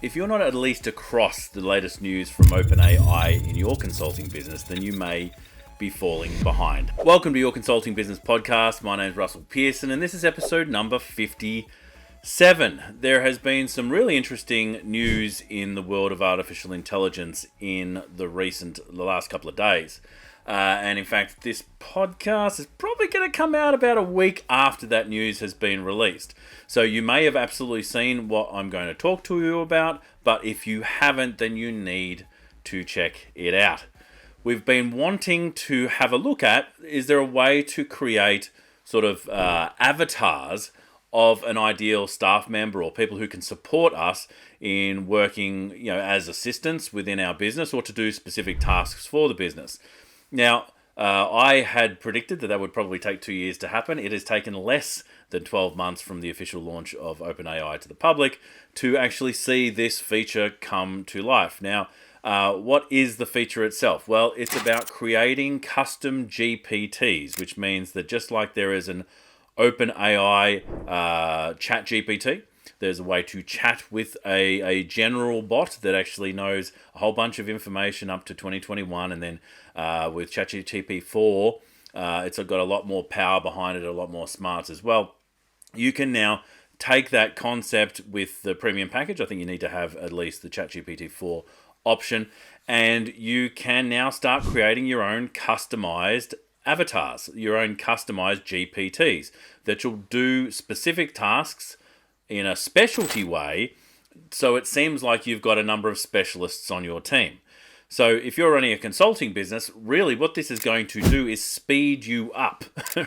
If you're not at least across the latest news from OpenAI in your consulting business, then you may be falling behind. Welcome to your Consulting Business Podcast. My name is Russell Pearson, and this is episode number 57. There has been some really interesting news in the world of artificial intelligence in the last couple of days. And in fact, this podcast is probably going to come out about a week after that news has been released. So you may have absolutely seen what I'm going to talk to you about, but if you haven't, then you need to check it out. We've been wanting to have a look at, is there a way to create sort of avatars of an ideal staff member or people who can support us in working, as assistants within our business or to do specific tasks for the business. Now, I had predicted that would probably take 2 years to happen. It has taken less than 12 months from the official launch of OpenAI to the public to actually see this feature come to life. Now, what is the feature itself? Well, it's about creating custom GPTs, which means that just like there is an OpenAI chat GPT, there's a way to chat with a general bot that actually knows a whole bunch of information up to 2021. And then with ChatGPT 4, it's got a lot more power behind it, a lot more smarts as well. You can now take that concept with the premium package. I think you need to have at least the ChatGPT 4 option. And you can now start creating your own customized avatars, your own customized GPTs that will do specific tasks in a specialty way, so it seems like you've got a number of specialists on your team. So if you're running a consulting business, really what this is going to do is speed you up,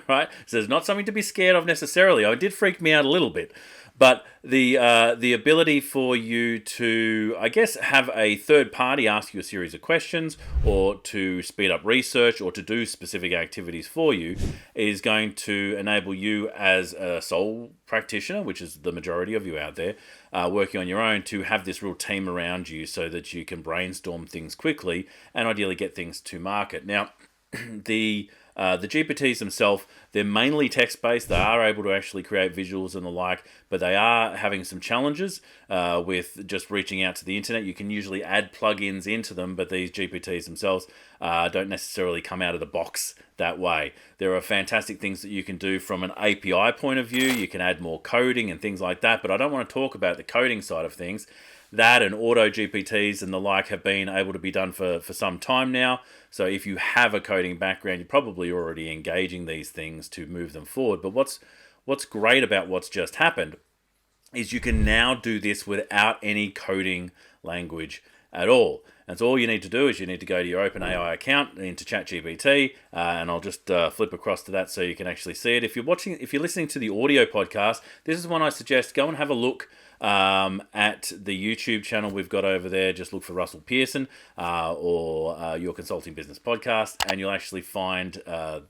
right? So it's not something to be scared of necessarily. It did freak me out a little bit. But the ability for you to, have a third party ask you a series of questions or to speed up research or to do specific activities for you is going to enable you as a sole practitioner, which is the majority of you out there, working on your own, to have this real team around you so that you can brainstorm things quickly and ideally get things to market. Now, the GPTs themselves, they're mainly text-based. They are able to actually create visuals and the like, but they are having some challenges with just reaching out to the internet. You can usually add plugins into them, but these GPTs themselves don't necessarily come out of the box that way. There are fantastic things that you can do from an API point of view. You can add more coding and things like that, but I don't want to talk about the coding side of things. That and auto GPTs and the like have been able to be done for some time now. So if you have a coding background, you're probably already engaging these things to move them forward. But what's great about what's just happened is you can now do this without any coding language at all. And so all you need to do is you need to go to your OpenAI account into ChatGPT, and I'll just flip across to that so you can actually see it. If you're listening to the audio podcast, this is one I suggest go and have a look at the YouTube channel we've got over there. Just look for Russell Pearson or Your Consulting Business Podcast, and you'll actually find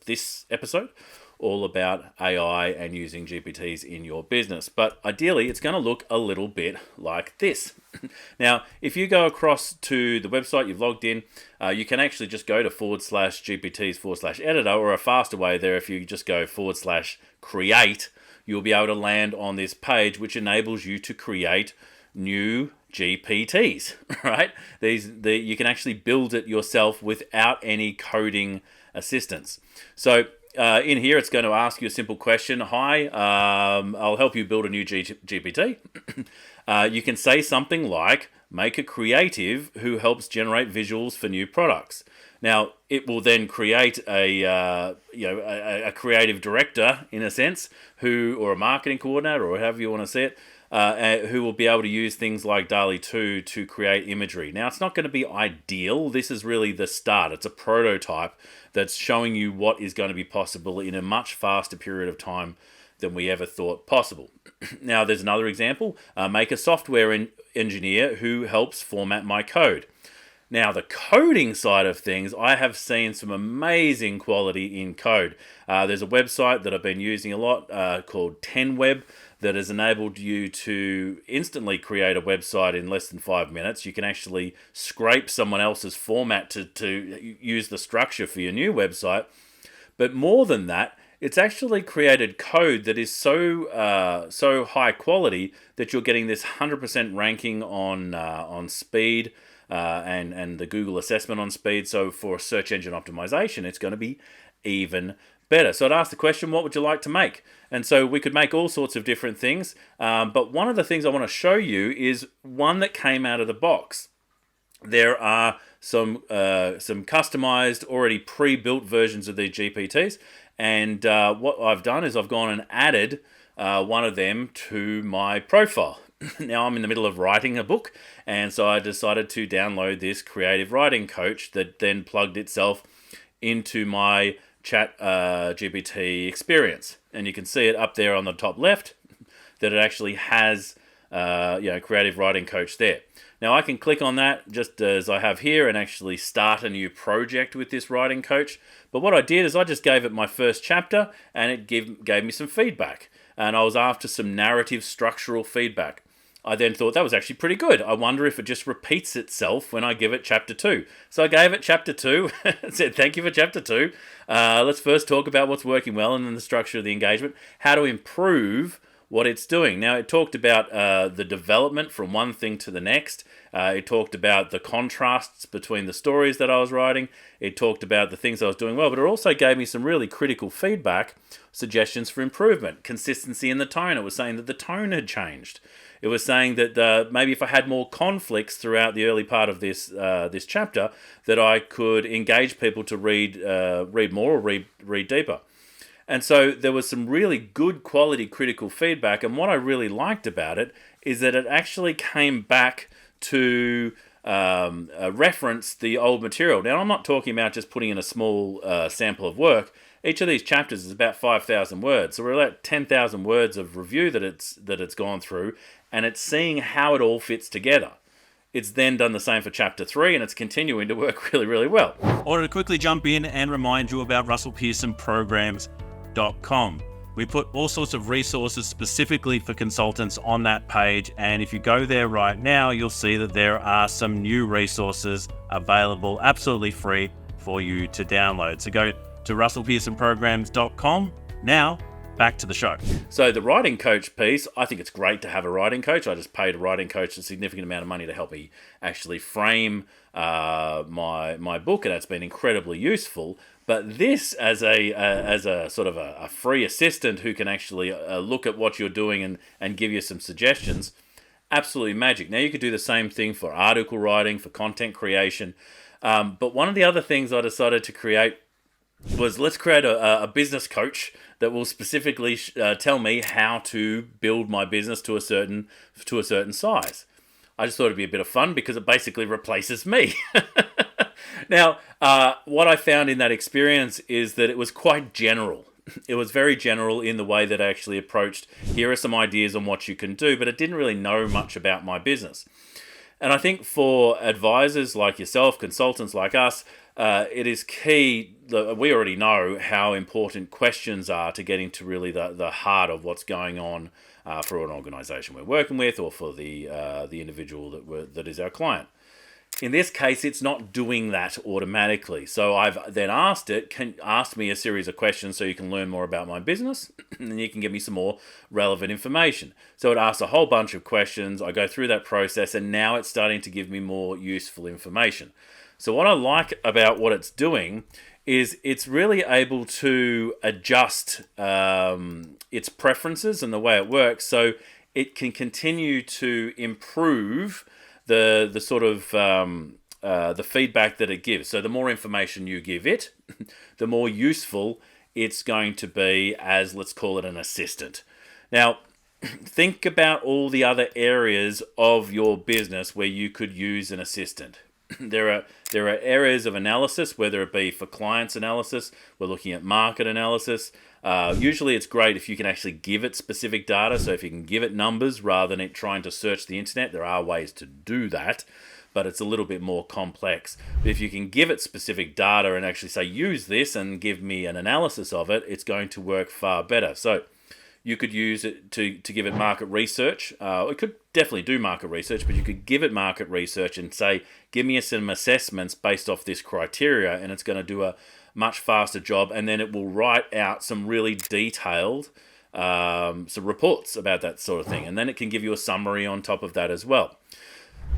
this episode all about AI and using GPTs in your business. But ideally, it's going to look a little bit like this. Now, if you go across to the website, you've logged in, you can actually just go to /GPTs/editor, or a faster way there, if you just go /create, you'll be able to land on this page, which enables you to create new GPTs, right? You can actually build it yourself without any coding assistance. So in here, it's going to ask you a simple question. Hi, I'll help you build a new GPT. You can say something like, make a creative who helps generate visuals for new products. Now, it will then create a creative director, in a sense, or a marketing coordinator, or however you want to say it, who will be able to use things like DALL-E 2 to create imagery. Now, it's not going to be ideal. This is really the start. It's a prototype that's showing you what is going to be possible in a much faster period of time than we ever thought possible. Now, there's another example. Make a software engineer who helps format my code. Now, the coding side of things, I have seen some amazing quality in code. There's a website that I've been using a lot called 10web that has enabled you to instantly create a website in less than 5 minutes. You can actually scrape someone else's format to use the structure for your new website. But more than that, it's actually created code that is so high quality that you're getting this 100% ranking on speed and the Google assessment on speed. So for search engine optimization, it's going to be even better. So I'd ask the question, what would you like to make? And so we could make all sorts of different things. But one of the things I want to show you is one that came out of the box. There are some customized, already pre-built versions of these GPTs. And what I've done is I've gone and added one of them to my profile. Now I'm in the middle of writing a book, and so I decided to download this creative writing coach that then plugged itself into my chat GPT experience. And you can see it up there on the top left that it actually has creative writing coach there. Now I can click on that just as I have here and actually start a new project with this writing coach. But what I did is I just gave it my first chapter and it gave me some feedback. And I was after some narrative structural feedback. I then thought that was actually pretty good. I wonder if it just repeats itself when I give it chapter 2. So I gave it chapter 2 and said, thank you for chapter 2. Let's first talk about what's working well and then the structure of the engagement, how to improve what it's doing. Now, it talked about the development from one thing to the next. It talked about the contrasts between the stories that I was writing. It talked about the things I was doing well, but it also gave me some really critical feedback, suggestions for improvement, consistency in the tone. It was saying that the tone had changed. It was saying that maybe if I had more conflicts throughout the early part of this chapter, that I could engage people to read more or read deeper. And so there was some really good quality critical feedback. And what I really liked about it is that it actually came back to reference the old material. Now, I'm not talking about just putting in a small sample of work. Each of these chapters is about 5,000 words. So we're at 10,000 words of review that it's gone through, and it's seeing how it all fits together. It's then done the same for chapter 3, and it's continuing to work really, really well. I wanted to quickly jump in and remind you about russellpearsonprograms.com. We put all sorts of resources specifically for consultants on that page, and if you go there right now, you'll see that there are some new resources available absolutely free for you to download. So go to russellpearsonprograms.com. Now, back to the show. So the writing coach piece, I think it's great to have a writing coach. I just paid a writing coach a significant amount of money to help me actually frame my book, and that's been incredibly useful. But this, as a sort of a free assistant who can actually look at what you're doing and give you some suggestions, absolutely magic. Now you could do the same thing for article writing, for content creation. But one of the other things I decided to create was, let's create a business coach that will specifically tell me how to build my business to a certain size. I just thought it'd be a bit of fun because it basically replaces me. Now, what I found in that experience is that it was quite general. It was very general in the way that I actually approached, here are some ideas on what you can do, but it didn't really know much about my business. And I think for advisors like yourself, consultants like us, it is key. We already know how important questions are to getting to really the heart of what's going on for an organization we're working with, or for the individual that is our client. In this case, it's not doing that automatically. So I've then asked it, ask me a series of questions so you can learn more about my business, and you can give me some more relevant information. So it asks a whole bunch of questions. I go through that process, and now it's starting to give me more useful information. So what I like about what it's doing is it's really able to adjust its preferences and the way it works, so it can continue to improve the sort of the feedback that it gives. So the more information you give it, the more useful it's going to be as, let's call it, an assistant. Now, think about all the other areas of your business where you could use an assistant. There are areas of analysis, whether it be for clients analysis, we're looking at market analysis. Usually it's great if you can actually give it specific data. So if you can give it numbers rather than it trying to search the internet, there are ways to do that, but it's a little bit more complex. But if you can give it specific data and actually say, use this and give me an analysis of it, it's going to work far better. So you could use it to give it market research. It could definitely do market research, but you could give it market research and say, give me some assessments based off this criteria, and it's going to do a much faster job, and then it will write out some really detailed some reports about that sort of thing, and then it can give you a summary on top of that as well.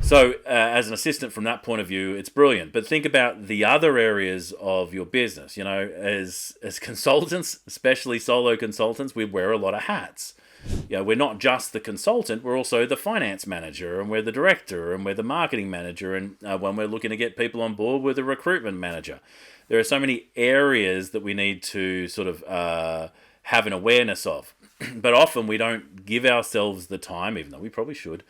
So as an assistant from that point of view, it's brilliant. But think about the other areas of your business. As consultants, especially solo consultants, we wear a lot of hats. We're not just the consultant, we're also the finance manager, and we're the director, and we're the marketing manager, and when we're looking to get people on board, we're the recruitment manager. There are so many areas that we need to sort of have an awareness of. But often we don't give ourselves the time, even though we probably should,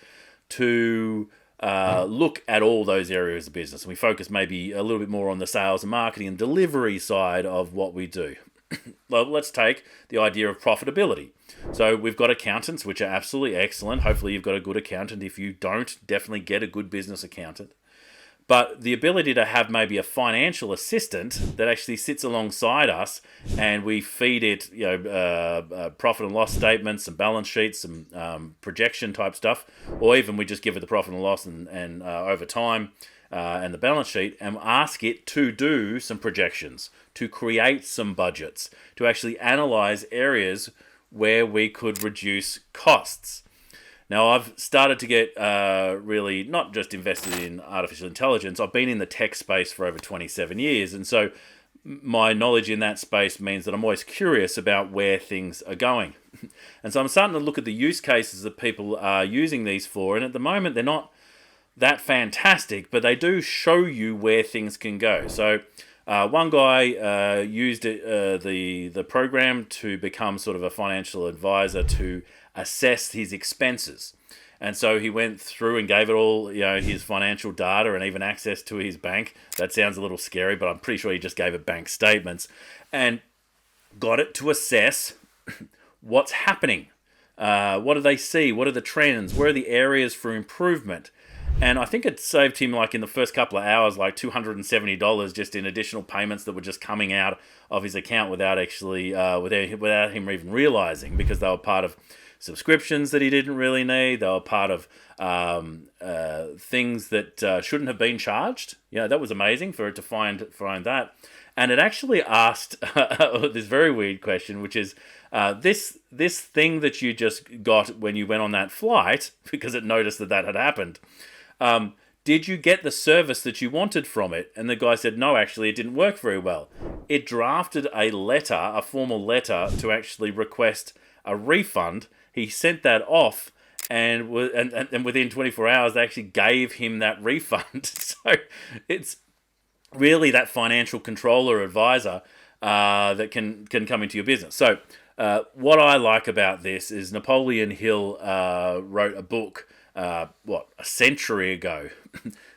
to look at all those areas of business. And we focus maybe a little bit more on the sales and marketing and delivery side of what we do. Well, let's take the idea of profitability. So we've got accountants, which are absolutely excellent. Hopefully you've got a good accountant. If you don't, definitely get a good business accountant. But the ability to have maybe a financial assistant that actually sits alongside us, and we feed it, profit and loss statements, some balance sheets, some projection type stuff, or even we just give it the profit and loss and over time and the balance sheet, and ask it to do some projections, to create some budgets, to actually analyze areas where we could reduce costs. Now, I've started to get really not just invested in artificial intelligence. I've been in the tech space for over 27 years. And so my knowledge in that space means that I'm always curious about where things are going. And so I'm starting to look at the use cases that people are using these for. And at the moment, they're not that fantastic, but they do show you where things can go. So one guy used the program to become sort of a financial advisor to assess his expenses. And so he went through and gave it all, his financial data and even access to his bank. That sounds a little scary, but I'm pretty sure he just gave it bank statements and got it to assess what's happening. What do they see? What are the trends? Where are the areas for improvement? And I think it saved him, like in the first couple of hours, like $270 just in additional payments that were just coming out of his account without actually, without him even realizing, because they were part of subscriptions that he didn't really need. They were part of things that shouldn't have been charged. That was amazing for it to find that. And it actually asked this very weird question, which is this thing that you just got when you went on that flight, because it noticed that had happened. Did you get the service that you wanted from it? And the guy said, no, actually, it didn't work very well. It drafted a formal letter to actually request a refund. He sent that off, and within 24 hours, they actually gave him that refund. So it's really that financial controller advisor that can come into your business. So what I like about this is Napoleon Hill wrote a book, a century ago,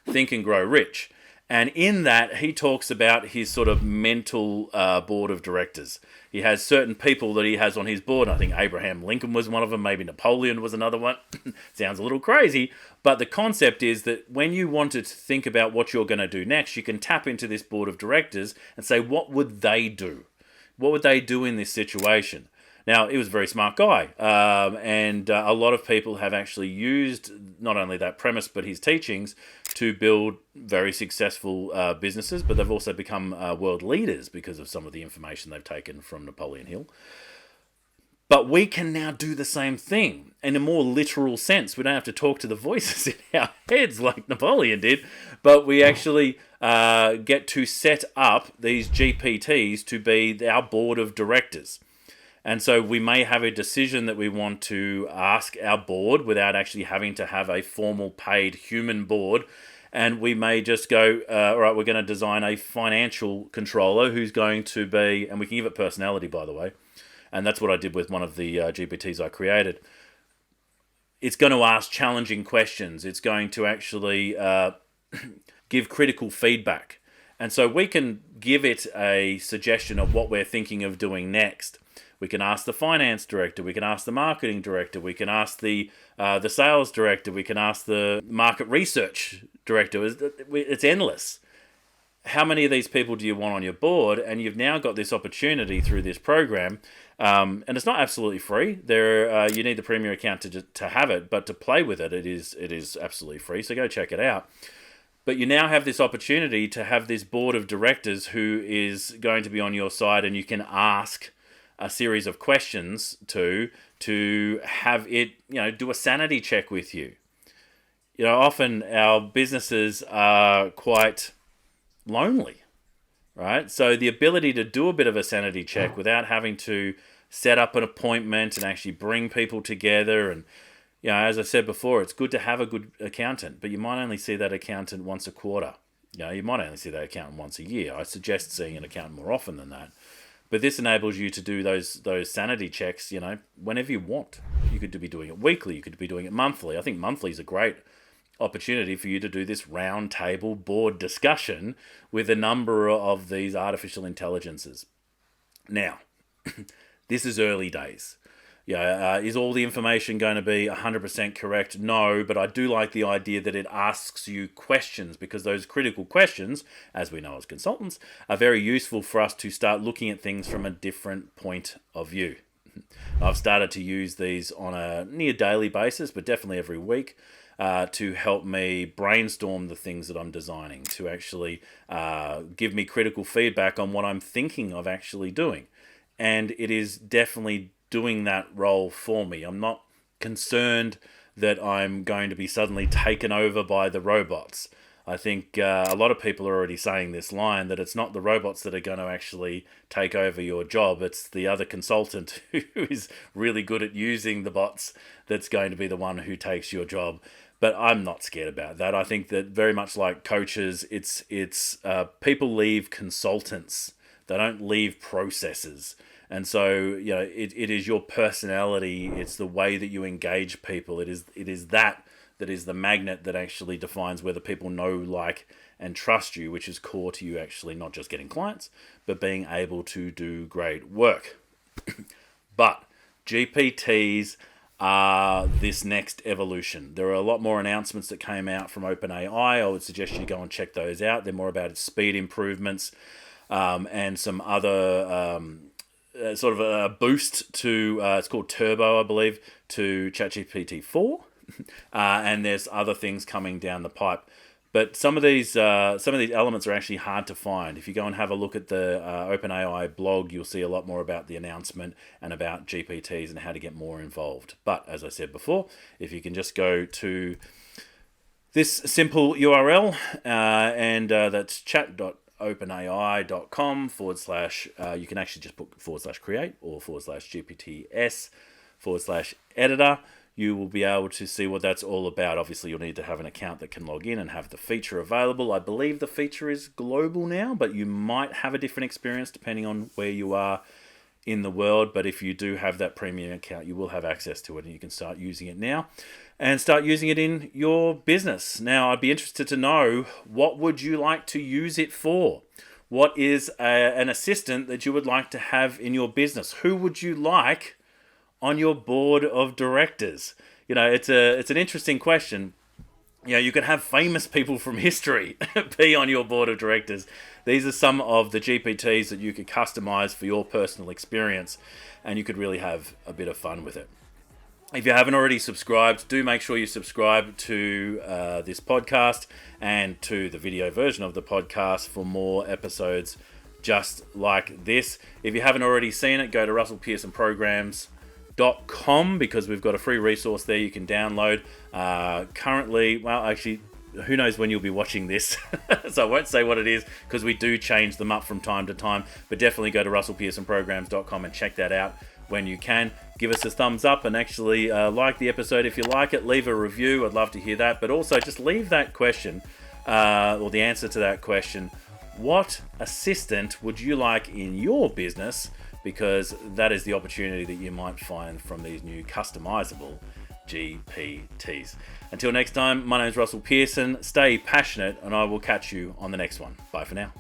Think and Grow Rich. And in that, he talks about his sort of mental board of directors. He has certain people that he has on his board. I think Abraham Lincoln was one of them. Maybe Napoleon was another one. Sounds a little crazy. But the concept is that when you want to think about what you're going to do next, you can tap into this board of directors and say, what would they do? What would they do in this situation? Now, he was a very smart guy, and a lot of people have actually used not only that premise, but his teachings to build very successful businesses, but they've also become world leaders because of some of the information they've taken from Napoleon Hill. But we can now do the same thing in a more literal sense. We don't have to talk to the voices in our heads like Napoleon did, but we actually get to set up these GPTs to be our board of directors. And so we may have a decision that we want to ask our board without actually having to have a formal paid human board. And we may just go, all right, we're going to design a financial controller who's going to be, and we can give it personality, by the way. And that's what I did with one of the GPTs I created. It's going to ask challenging questions. It's going to actually give critical feedback. And so we can give it a suggestion of what we're thinking of doing next. We can ask the finance director. We can ask the marketing director. We can ask the sales director. We can ask the market research director. It's endless. How many of these people do you want on your board? And you've now got this opportunity through this program, and it's not absolutely free. You need the premium account to have it, but to play with it, it is absolutely free. So go check it out. But you now have this opportunity to have this board of directors who is going to be on your side, and you can ask a series of questions to have it, do a sanity check with you. Often our businesses are quite lonely, right? So the ability to do a bit of a sanity check without having to set up an appointment and actually bring people together. And, as I said before, it's good to have a good accountant, but you might only see that accountant once a quarter. You might only see that accountant once a year. I suggest seeing an accountant more often than that. But this enables you to do those sanity checks, whenever you want. You could be doing it weekly. You could be doing it monthly. I think monthly is a great opportunity for you to do this round table board discussion with a number of these artificial intelligences. Now, this is early days. Is all the information going to be 100% correct? No, but I do like the idea that it asks you questions, because those critical questions, as we know as consultants, are very useful for us to start looking at things from a different point of view. I've started to use these on a near daily basis, but definitely every week, to help me brainstorm the things that I'm designing, to actually give me critical feedback on what I'm thinking of actually doing. And it is definitely doing that role for me. I'm not concerned that I'm going to be suddenly taken over by the robots. I think a lot of people are already saying this line, that it's not the robots that are going to actually take over your job. It's the other consultant who is really good at using the bots that's going to be the one who takes your job. But I'm not scared about that. I think that very much like coaches, it's people leave consultants. They don't leave processes. And so, it is your personality. It's the way that you engage people. It is that is the magnet that actually defines whether people know, like, and trust you, which is core to you actually not just getting clients, but being able to do great work. But GPTs are this next evolution. There are a lot more announcements that came out from OpenAI. I would suggest you go and check those out. They're more about its speed improvements and some other sort of a boost to, it's called Turbo, I believe, to ChatGPT 4. And there's other things coming down the pipe. But some of these elements are actually hard to find. If you go and have a look at the OpenAI blog, you'll see a lot more about the announcement and about GPTs and how to get more involved. But as I said before, if you can just go to this simple URL, and that's chat.openai.com / you can actually just put /create or /GPTs /editor. You will be able to see what that's all about. Obviously, you'll need to have an account that can log in and have the feature available. I believe the feature is global now, but you might have a different experience depending on where you are in the world. But if you do have that premium account, you will have access to it, and you can start using it now and start using it in your business. Now, I'd be interested to know, what would you like to use it for? What is an assistant that you would like to have in your business? Who would you like on your board of directors? It's an interesting question. You could have famous people from history be on your board of directors. These are some of the GPTs that you could customize for your personal experience, and you could really have a bit of fun with it. If you haven't already subscribed, do make sure you subscribe to this podcast and to the video version of the podcast for more episodes just like this. If you haven't already seen it, go to russellpearsonprograms.com, because we've got a free resource there you can download. Currently, well, actually, who knows when you'll be watching this, so I won't say what it is, because we do change them up from time to time, but definitely go to russellpearsonprograms.com and check that out when you can. Give us a thumbs up and actually like the episode if you like it. Leave a review. I'd love to hear that. But also just leave that question, or the answer to that question. What assistant would you like in your business? Because that is the opportunity that you might find from these new customizable GPTs. Until next time, my name is Russell Pearson. Stay passionate, and I will catch you on the next one. Bye for now.